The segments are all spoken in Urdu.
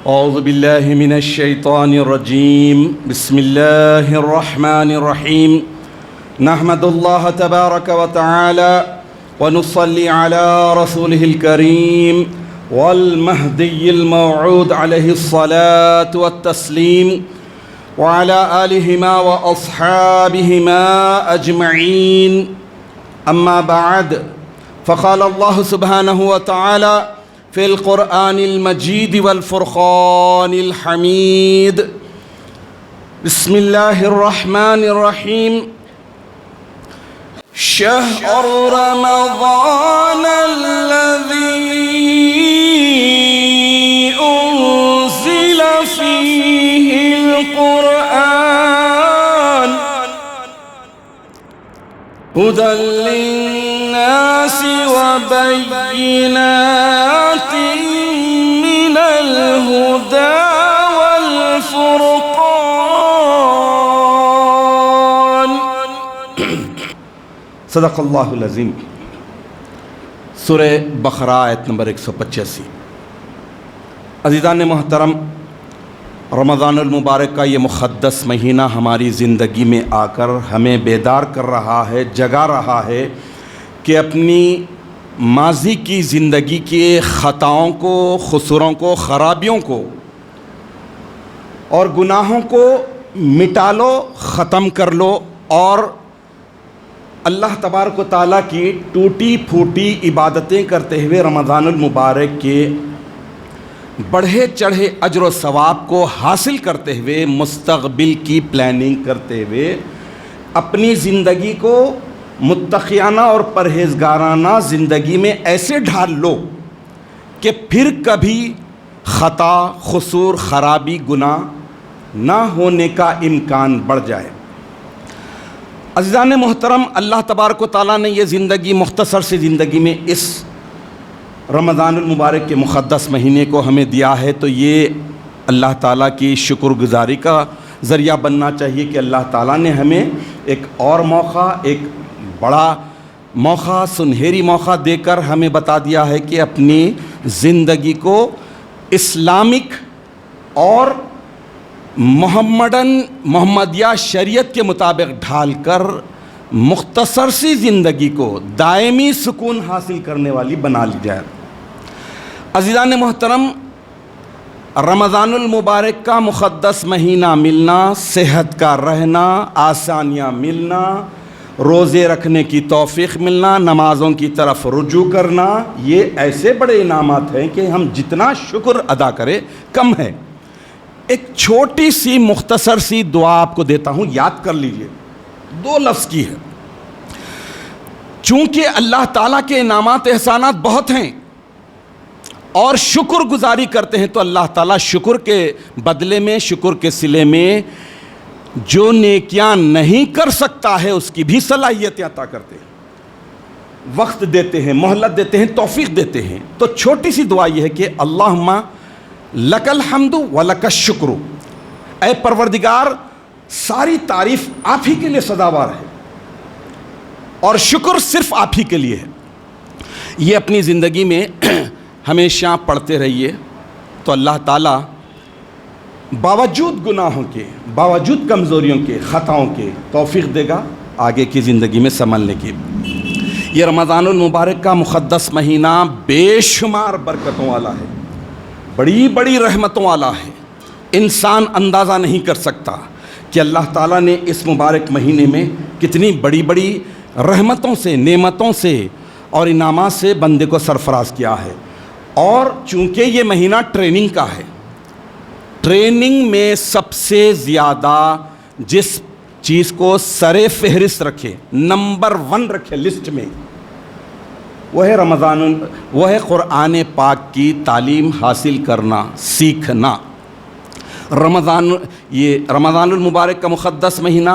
أعوذ بالله من الشيطان الرجيم. بسم الله الرحمن الرحيم. نحمد الله تبارك وتعالى ونصلي على رسوله الكريم والمهدي الموعود عليه الصلاة والتسليم وعلى آلهما وأصحابهما أجمعين. أما بعد، فقال الله سبحانه وتعالى في القرآن المجيد والفرقان الحميد. بسم الله الرحمن الرحيم. شهر رمضان الذي أنزل فيه القرآن هدى للناس وبينات من الهدى والفرقان. صدق اللہ العظیم. سورہ بقرہ آیت نمبر 185. عزیزان محترم، رمضان المبارک کا یہ مقدس مہینہ ہماری زندگی میں آ کر ہمیں بیدار کر رہا ہے، جگا رہا ہے کہ اپنی ماضی کی زندگی کے خطاؤں کو، قصوروں کو، خرابیوں کو اور گناہوں کو مٹا لو، ختم کر لو، اور اللہ تبارک و تعالیٰ کی ٹوٹی پھوٹی عبادتیں کرتے ہوئے رمضان المبارک کے بڑھے چڑھے اجر و ثواب کو حاصل کرتے ہوئے، مستقبل کی پلاننگ کرتے ہوئے اپنی زندگی کو متقیانہ اور پرہیزگارانہ زندگی میں ایسے ڈھال لو کہ پھر کبھی خطا، قصور، خرابی، گناہ نہ ہونے کا امکان بڑھ جائے. عزیزان محترم، اللہ تبارک و تعالیٰ نے یہ زندگی، مختصر سی زندگی میں اس رمضان المبارک کے مقدس مہینے کو ہمیں دیا ہے، تو یہ اللہ تعالیٰ کی شکر گزاری کا ذریعہ بننا چاہیے کہ اللہ تعالیٰ نے ہمیں ایک اور موقع، ایک بڑا موقع، سنہری موقع دے کر ہمیں بتا دیا ہے کہ اپنی زندگی کو اسلامک اور محمدیہ شریعت کے مطابق ڈھال کر مختصر سی زندگی کو دائمی سکون حاصل کرنے والی بنا لی جائے. عزیزان محترم، رمضان المبارک کا مقدس مہینہ ملنا، صحت کا رہنا، آسانیاں ملنا، روزے رکھنے کی توفیق ملنا، نمازوں کی طرف رجوع کرنا، یہ ایسے بڑے انعامات ہیں کہ ہم جتنا شکر ادا کریں کم ہے. ایک چھوٹی سی مختصر سی دعا آپ کو دیتا ہوں، یاد کر لیجئے. 2 لفظ کی ہے. چونکہ اللہ تعالیٰ کے انعامات احسانات بہت ہیں اور شکر گزاری کرتے ہیں، تو اللہ تعالیٰ شکر کے بدلے میں، شکر کے صلے میں جو نیکیاں نہیں کر سکتا ہے اس کی بھی صلاحیتیں عطا کرتے ہیں، وقت دیتے ہیں، مہلت دیتے ہیں، توفیق دیتے ہیں. تو چھوٹی سی دعا یہ ہے کہ اللہم لک الحمد و لک الشکر، اے پروردگار ساری تعریف آپ ہی کے لیے سزاوار ہے اور شکر صرف آپ ہی کے لیے ہے. یہ اپنی زندگی میں ہمیشہ پڑھتے رہیے تو اللہ تعالیٰ باوجود گناہوں کے، باوجود کمزوریوں کے، خطاؤں کے توفیق دے گا آگے کی زندگی میں سنبھلنے کی. یہ رمضان المبارک کا مقدس مہینہ بے شمار برکتوں والا ہے، بڑی بڑی رحمتوں والا ہے. انسان اندازہ نہیں کر سکتا کہ اللہ تعالیٰ نے اس مبارک مہینے میں کتنی بڑی بڑی رحمتوں سے، نعمتوں سے اور انعامات سے بندے کو سرفراز کیا ہے. اور چونکہ یہ مہینہ ٹریننگ کا ہے، ٹریننگ میں سب سے زیادہ جس چیز کو سر فہرست رکھے، نمبر 1 رکھے لسٹ میں، وہ ہے وہ ہے قرآن پاک کی تعلیم حاصل کرنا، سیکھنا. یہ رمضان المبارک کا مقدس مہینہ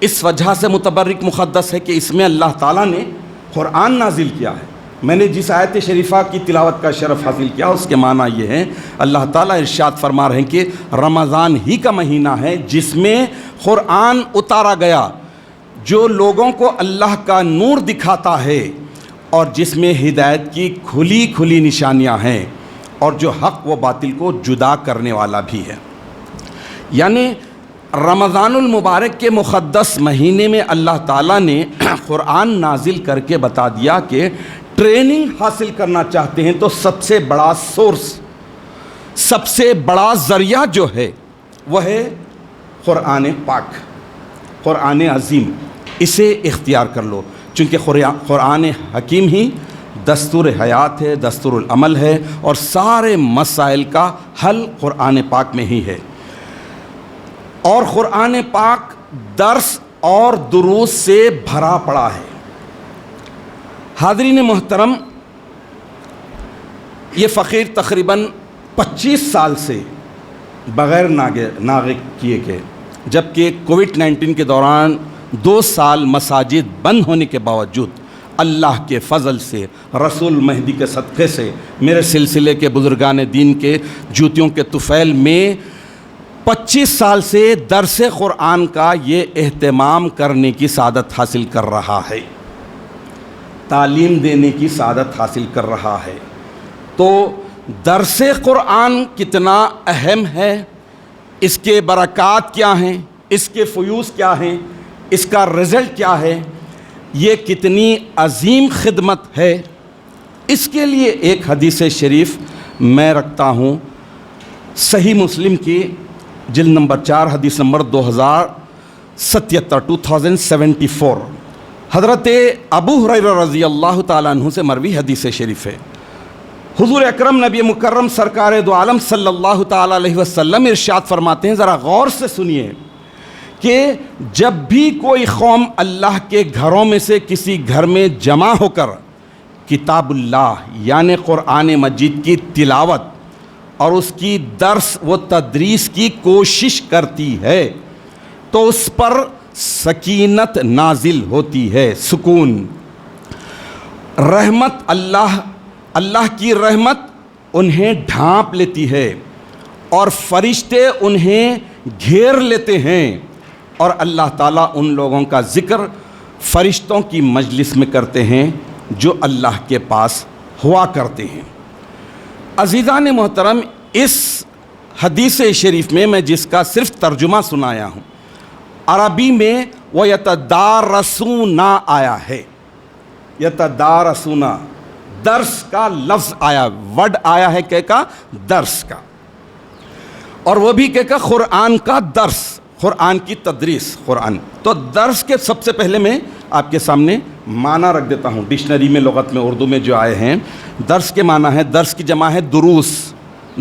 اس وجہ سے متبرک مقدس ہے کہ اس میں اللہ تعالیٰ نے قرآن نازل کیا ہے. میں نے جس آیت شریفہ کی تلاوت کا شرف حاصل کیا اس کے معنی یہ ہے، اللہ تعالیٰ ارشاد فرما رہے ہیں کہ رمضان ہی کا مہینہ ہے جس میں قرآن اتارا گیا، جو لوگوں کو اللہ کا نور دکھاتا ہے اور جس میں ہدایت کی کھلی کھلی نشانیاں ہیں. اور جو حق و باطل کو جدا کرنے والا بھی ہے۔ یعنی رمضان المبارک کے مقدس مہینے میں اللہ تعالیٰ نے قرآن نازل کر کے بتا دیا کہ ٹریننگ حاصل کرنا چاہتے ہیں تو سب سے بڑا سورس، سب سے بڑا ذریعہ جو ہے وہ ہے قرآن پاک، قرآن عظیم۔ اسے اختیار کر لو، چونکہ قرآن حکیم ہی دستور حیات ہے، دستور العمل ہے، اور سارے مسائل کا حل قرآن پاک میں ہی ہے۔ اور قرآن پاک درس اور دروس سے بھرا پڑا ہے۔ حاضرین محترم، یہ فقیر تقریباً 25 سال سے بغیر ناغے کیے گئے، جبکہ کووڈ-19 کے دوران 2 سال مساجد بند ہونے کے باوجود اللہ کے فضل سے، رسول مہدی کے صدقے سے، میرے سلسلے کے بزرگان دین کے جوتیوں کے طفیل میں 25 سال سے درس قرآن کا یہ اہتمام کرنے کی سعادت حاصل کر رہا ہے، تعلیم دینے کی سعادت حاصل کر رہا ہے۔ تو درس قرآن کتنا اہم ہے، اس کے برکات کیا ہیں، اس کے فیوز کیا ہیں، اس کا رزلٹ کیا ہے، یہ کتنی عظیم خدمت ہے، اس کے لیے ایک حدیث شریف میں رکھتا ہوں، صحیح مسلم کی جلد نمبر 4 حدیث نمبر 2074 حضرت ابو ہریرہ رضی اللہ تعالیٰ عنہ سے مروی حدیث شریف ہے۔ حضور اکرم نبی مکرم سرکار دو عالم صلی اللہ تعالیٰ علیہ وسلم ارشاد فرماتے ہیں، ذرا غور سے سنیے، کہ جب بھی کوئی قوم اللہ کے گھروں میں سے کسی گھر میں جمع ہو کر کتاب اللہ یعنی قرآن مجید کی تلاوت اور اس کی درس و تدریس کی کوشش کرتی ہے تو اس پر سکینت نازل ہوتی ہے، سکون، رحمت، اللہ کی رحمت انہیں ڈھانپ لیتی ہے اور فرشتے انہیں گھیر لیتے ہیں، اور اللہ تعالیٰ ان لوگوں کا ذکر فرشتوں کی مجلس میں کرتے ہیں جو اللہ کے پاس ہوا کرتے ہیں۔ عزیزان محترم، اس حدیث شریف میں جس کا صرف ترجمہ سنایا ہوں، عربی میں وہ یتدارسون آیا ہے، یتدارسون، درس کا لفظ آیا، ورڈ آیا ہے کہ کا درس کا، اور وہ بھی کہ کا قرآن کا درس، قرآن کی تدریس، قرآن۔ تو درس کے سب سے پہلے میں آپ کے سامنے معنی رکھ دیتا ہوں، ڈکشنری میں لغت میں اردو میں جو آئے ہیں۔ درس کے معنی ہے، درس کی جمع ہے دروس،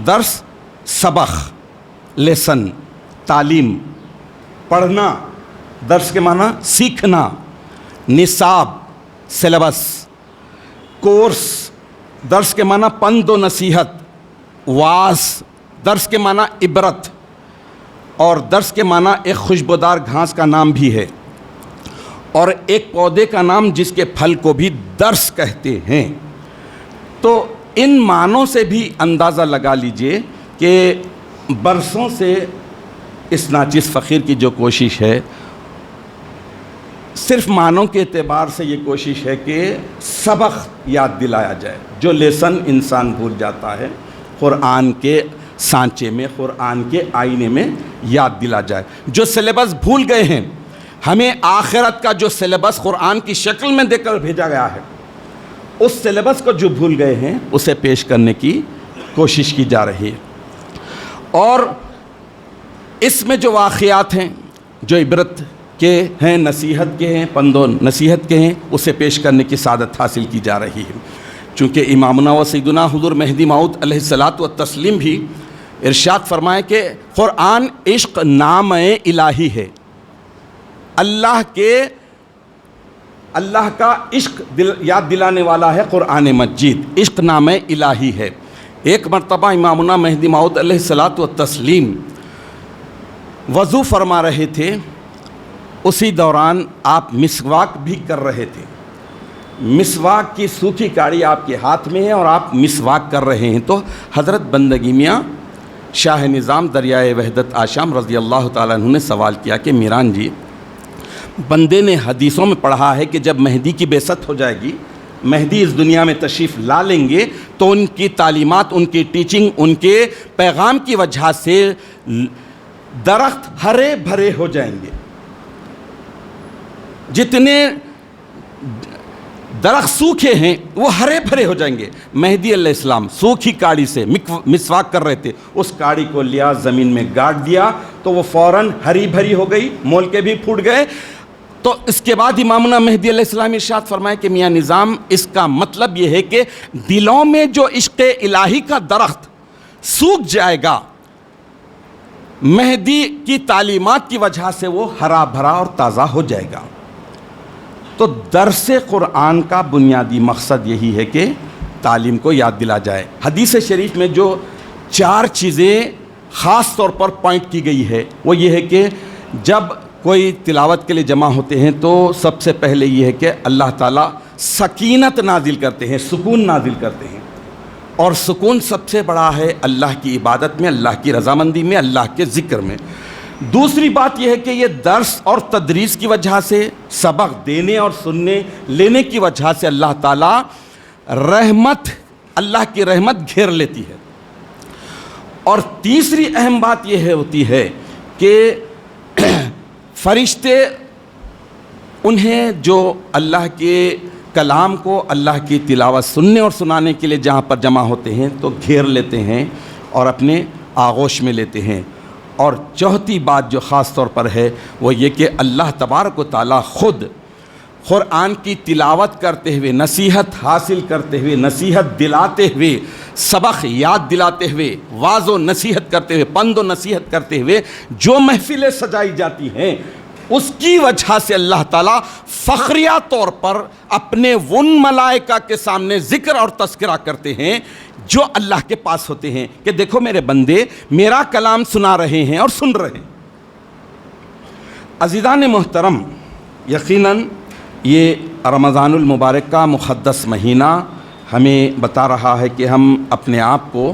درس سبق، لیسن، تعلیم، پڑھنا، درس کے معنی سیکھنا، نصاب، سلیبس، کورس، درس کے معنی پند و نصیحت، واعظ، درس کے معنی عبرت، اور درس کے معنی ایک خوشبودار گھاس کا نام بھی ہے، اور ایک پودے کا نام جس کے پھل کو بھی درس کہتے ہیں۔ تو ان معنوں سے بھی اندازہ لگا لیجئے کہ برسوں سے اس ناچیز فقیر کی جو کوشش ہے، صرف معنوں کے اعتبار سے یہ کوشش ہے کہ سبق یاد دلایا جائے، جو لیسن انسان بھول جاتا ہے، قرآن کے سانچے میں، قرآن کے آئینے میں یاد دلا جائے۔ جو سلیبس بھول گئے ہیں، ہمیں آخرت کا جو سلیبس قرآن کی شکل میں دے کر بھیجا گیا ہے، اس سلیبس کو جو بھول گئے ہیں اسے پیش کرنے کی کوشش کی جا رہی ہے، اور اس میں جو واقعات ہیں، جو عبرت کے ہیں، نصیحت کے ہیں، پند و نصیحت کے ہیں، اسے پیش کرنے کی سعادت حاصل کی جا رہی ہے۔ چونکہ امامنا و سیدنا حضور مہدی موعود علیہ الصلاۃ والتسلیم بھی ارشاد فرمائے کہ قرآن عشق نام الہی ہے، اللہ کا عشق یاد دلانے والا ہے قرآن مجید، عشق نام الہی ہے۔ ایک مرتبہ امامنا مہدی موعود علیہ الصلاۃ والتسلیم وضو فرما رہے تھے، اسی دوران آپ مسواک بھی کر رہے تھے، مسواک کی سوکھی کاڑی آپ کے ہاتھ میں ہے اور آپ مسواک کر رہے ہیں۔ تو حضرت بندگی میاں شاہ نظام دریائے وحدت آشام رضی اللہ تعالیٰ عنہ نے سوال کیا کہ میران جی، بندے نے حدیثوں میں پڑھا ہے کہ جب مہدی کی بعثت ہو جائے گی، مہدی اس دنیا میں تشریف لا لیں گے تو ان کی تعلیمات، ان کی ٹیچنگ، ان کے پیغام کی وجہ سے درخت ہرے بھرے ہو جائیں گے. جتنے درخت سوکھے ہیں وہ ہرے بھرے ہو جائیں گے. مہدی علیہ السلام سوکھی کاڑی سے مسواک کر رہے تھے، اس کاڑی کو لیا زمین میں گاڑ دیا تو وہ فوراً ہری بھری ہو گئی، مول کے بھی پھوٹ گئے. تو اس کے بعد امامنا مہدی علیہ السلام ارشاد فرمائے کہ میاں نظام، اس کا مطلب یہ ہے کہ دلوں میں جو عشق الہی کا درخت سوکھ جائے گا، مہدی کی تعلیمات کی وجہ سے وہ ہرا بھرا اور تازہ ہو جائے گا. تو درس قرآن کا بنیادی مقصد یہی ہے کہ تعلیم کو یاد دلا جائے. حدیث شریف میں جو 4 چیزیں خاص طور پر پوائنٹ کی گئی ہے وہ یہ ہے کہ جب کوئی تلاوت کے لیے جمع ہوتے ہیں تو سب سے پہلے یہ ہے کہ اللہ تعالیٰ سکینت نازل کرتے ہیں، سکون نازل کرتے ہیں. اور سکون سب سے بڑا ہے اللہ کی عبادت میں، اللہ کی رضامندی میں، اللہ کے ذکر میں. دوسری بات یہ ہے کہ یہ درس اور تدریس کی وجہ سے، سبق دینے اور سننے لینے کی وجہ سے اللہ تعالیٰ اللہ کی رحمت گھیر لیتی ہے. اور تیسری اہم بات یہ ہوتی ہے کہ فرشتے انہیں جو اللہ کے کلام کو، اللہ کی تلاوت سننے اور سنانے کے لیے جہاں پر جمع ہوتے ہیں تو گھیر لیتے ہیں اور اپنے آغوش میں لیتے ہیں. اور چوتھی بات جو خاص طور پر ہے وہ یہ کہ اللہ تبارک و تعالیٰ خود قرآن کی تلاوت کرتے ہوئے، نصیحت حاصل کرتے ہوئے، نصیحت دلاتے ہوئے، سبق یاد دلاتے ہوئے، واعظ و نصیحت کرتے ہوئے، پند و نصیحت کرتے ہوئے جو محفلیں سجائی جاتی ہیں، اس کی وجہ سے اللہ تعالیٰ فخریہ طور پر اپنے ان ملائکہ کے سامنے ذکر اور تذکرہ کرتے ہیں جو اللہ کے پاس ہوتے ہیں کہ دیکھو میرے بندے میرا کلام سنا رہے ہیں اور سن رہے ہیں. عزیزان محترم، یقیناً یہ رمضان المبارک کا مقدس مہینہ ہمیں بتا رہا ہے کہ ہم اپنے آپ کو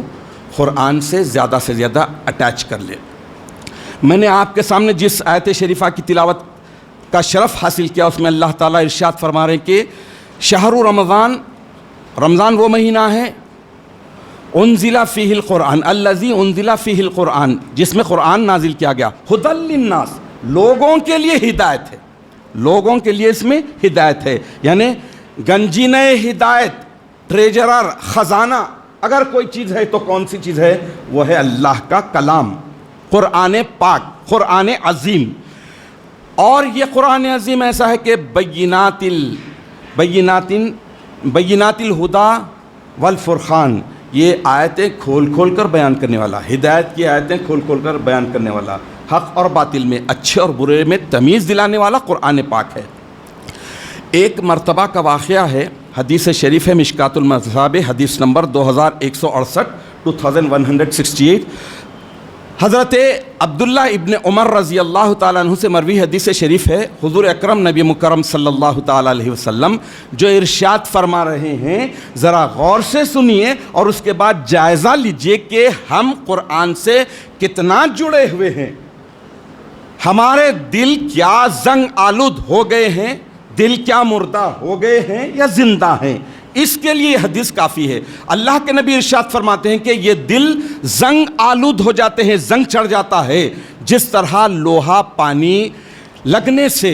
قرآن سے زیادہ اٹیچ کر لیں. میں نے آپ کے سامنے جس آیت شریفہ کی تلاوت کا شرف حاصل کیا اس میں اللہ تعالیٰ ارشاد فرما رہے ہیں کہ شہر رمضان وہ مہینہ ہے انزل فیہ القرآن الذی انزل فیہ القرآن، جس میں قرآن نازل کیا گیا، ھدی للناس، لوگوں کے لیے ہدایت ہے، لوگوں کے لیے اس میں ہدایت ہے. یعنی گنجینہ ہدایت، ٹریجرر، خزانہ اگر کوئی چیز ہے تو کون سی چیز ہے؟ وہ ہے اللہ کا کلام، قرآن پاک، قرآن عظیم. اور یہ قرآن عظیم ایسا ہے کہ بینات الہدا والفرقان، یہ آیتیں کھول کھول کر بیان کرنے والا، ہدایت کی آیتیں کھول کھول کر بیان کرنے والا، حق اور باطل میں، اچھے اور برے میں تمیز دلانے والا قرآن پاک ہے. ایک مرتبہ کا واقعہ ہے، حدیث شریف ہے مشکات المصابیح، حدیث نمبر 2168 2168. حضرت عبداللہ ابن عمر رضی اللہ تعالیٰ عنہ سے مروی حدیث شریف ہے، حضور اکرم نبی مکرم صلی اللہ تعالیٰ علیہ وسلم جو ارشاد فرما رہے ہیں، ذرا غور سے سنیے اور اس کے بعد جائزہ لیجئے کہ ہم قرآن سے کتنا جڑے ہوئے ہیں. ہمارے دل کیا زنگ آلود ہو گئے ہیں، دل کیا مردہ ہو گئے ہیں یا زندہ ہیں. اس کے لیے حدیث کافی ہے. اللہ کے نبی ارشاد فرماتے ہیں کہ یہ دل زنگ آلود ہو جاتے ہیں، زنگ چڑھ جاتا ہے، جس طرح لوہا پانی لگنے سے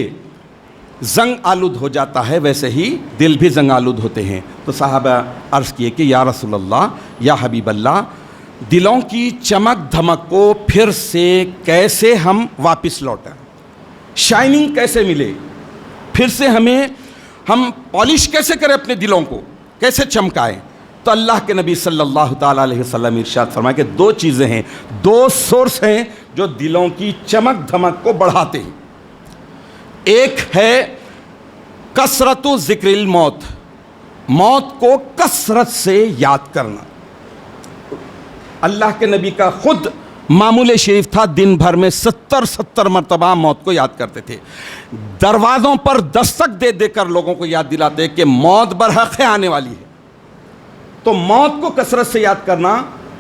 زنگ آلود ہو جاتا ہے ویسے ہی دل بھی زنگ آلود ہوتے ہیں. تو صحابہ عرض کیے کہ یا رسول اللہ، یا حبیب اللہ، دلوں کی چمک دھمک کو پھر سے کیسے ہم واپس لوٹیں، شائننگ کیسے ملے، پھر سے ہم پالش کیسے کریں اپنے دلوں کو، کیسے چمکائیں. تو اللہ کے نبی صلی اللہ تعالیٰ علیہ وسلم ارشاد فرمایا کہ 2 چیزیں ہیں، 2 سورس ہیں جو دلوں کی چمک دھمک کو بڑھاتے ہیں. ایک ہے کثرت ذکر الموت، موت کو کثرت سے یاد کرنا. اللہ کے نبی کا خود معمول شریف تھا، دن بھر میں 70 مرتبہ موت کو یاد کرتے تھے. دروازوں پر دستک دے دے کر لوگوں کو یاد دلاتے کہ موت برحق ہے آنے والی ہے. تو موت کو کثرت سے یاد کرنا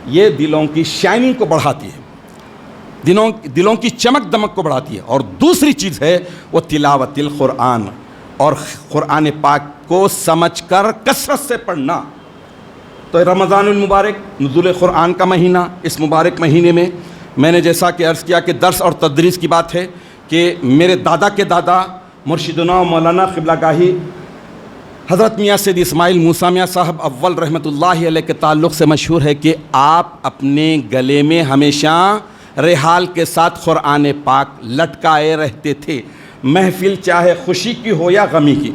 یہ دلوں کی شائننگ کو بڑھاتی ہے، دلوں کی چمک دمک کو بڑھاتی ہے. اور دوسری چیز ہے وہ تلاوت القرآن، اور قرآن پاک کو سمجھ کر کثرت سے پڑھنا۔ تو رمضان المبارک نزول قرآن کا مہینہ، اس مبارک مہینے میں میں نے جیسا کہ عرض کیا کہ درس اور تدریس کی بات ہے کہ میرے دادا کے دادا مرشدنا و مولانا قبلہ گاہی حضرت میاں سید اسماعیل موسیٰ میاں صاحب اول رحمۃ اللہ علیہ کے تعلق سے مشہور ہے کہ آپ اپنے گلے میں ہمیشہ رحال کے ساتھ قرآن پاک لٹکائے رہتے تھے، محفل چاہے خوشی کی ہو یا غمی کی،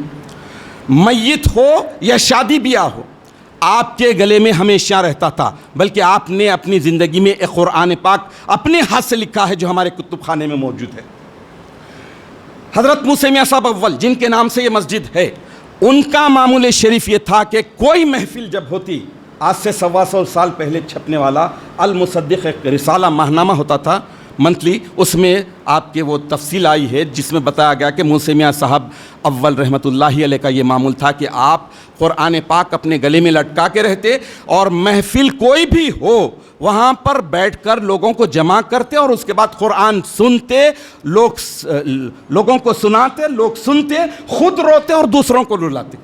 میت ہو یا شادی بیاہ ہو، آپ کے گلے میں ہمیشہ رہتا تھا۔ بلکہ آپ نے اپنی زندگی میں ایک قرآن پاک اپنے ہاتھ سے لکھا ہے جو ہمارے کتب خانے میں موجود ہے۔ حضرت موسیٰ میاں صاحب اول جن کے نام سے یہ مسجد ہے، ان کا معمول شریف یہ تھا کہ کوئی محفل جب ہوتی، آج سے 125 سال پہلے چھپنے والا المصدق ایک رسالہ ماہنامہ ہوتا تھا منتھلی، اس میں آپ کے وہ تفصیل آئی ہے جس میں بتایا گیا کہ موسیٰ میاں صاحب اول رحمۃ اللہ علیہ کا یہ معمول تھا کہ آپ قرآن پاک اپنے گلے میں لٹکا کے رہتے اور محفل کوئی بھی ہو وہاں پر بیٹھ کر لوگوں کو جمع کرتے اور اس کے بعد قرآن سنتے، لوگوں کو سناتے، لوگ سنتے، خود روتے اور دوسروں کو رلاتے۔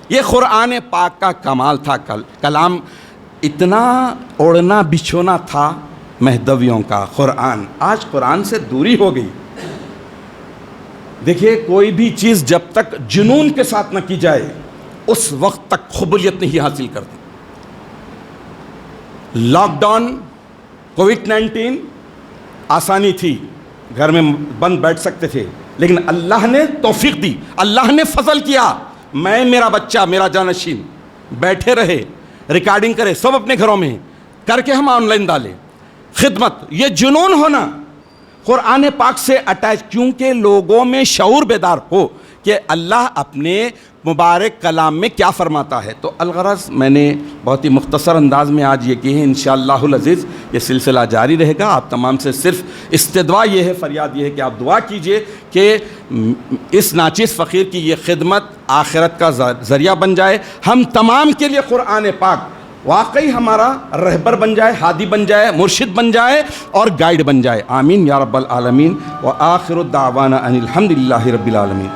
یہ قرآن پاک کا کمال تھا۔ کلام اتنا اوڑھنا بچھونا تھا مہدویوں کا قرآن، آج قرآن سے دوری ہو گئی۔ دیکھیے کوئی بھی چیز جب تک جنون کے ساتھ نہ کی جائے اس وقت تک قبولیت نہیں حاصل کرتی۔ لاک ڈاؤن، کووڈ-19 آسانی تھی، گھر میں بند بیٹھ سکتے تھے، لیکن اللہ نے توفیق دی، اللہ نے فضل کیا، میں میرا بچہ میرا جانشین بیٹھے رہے، ریکارڈنگ کرے، سب اپنے گھروں میں کر کے ہم آن لائن ڈالے خدمت۔ یہ جنون ہونا قرآن پاک سے اٹیچ، کیونکہ لوگوں میں شعور بیدار ہو کہ اللہ اپنے مبارک کلام میں کیا فرماتا ہے۔ تو الغرض میں نے بہت ہی مختصر انداز میں آج یہ کی ہے، انشاءاللہ العزیز یہ سلسلہ جاری رہے گا۔ آپ تمام سے صرف استدعا یہ ہے، فریاد یہ ہے کہ آپ دعا کیجئے کہ اس ناچیز فقیر کی یہ خدمت آخرت کا ذریعہ بن جائے، ہم تمام کے لیے قرآن پاک واقعی ہمارا رہبر بن جائے، ہادی بن جائے، مرشد بن جائے اور گائیڈ بن جائے۔ آمین یا رب العالمین۔ وآخر الدعوانا ان الحمدللہ رب العالمین۔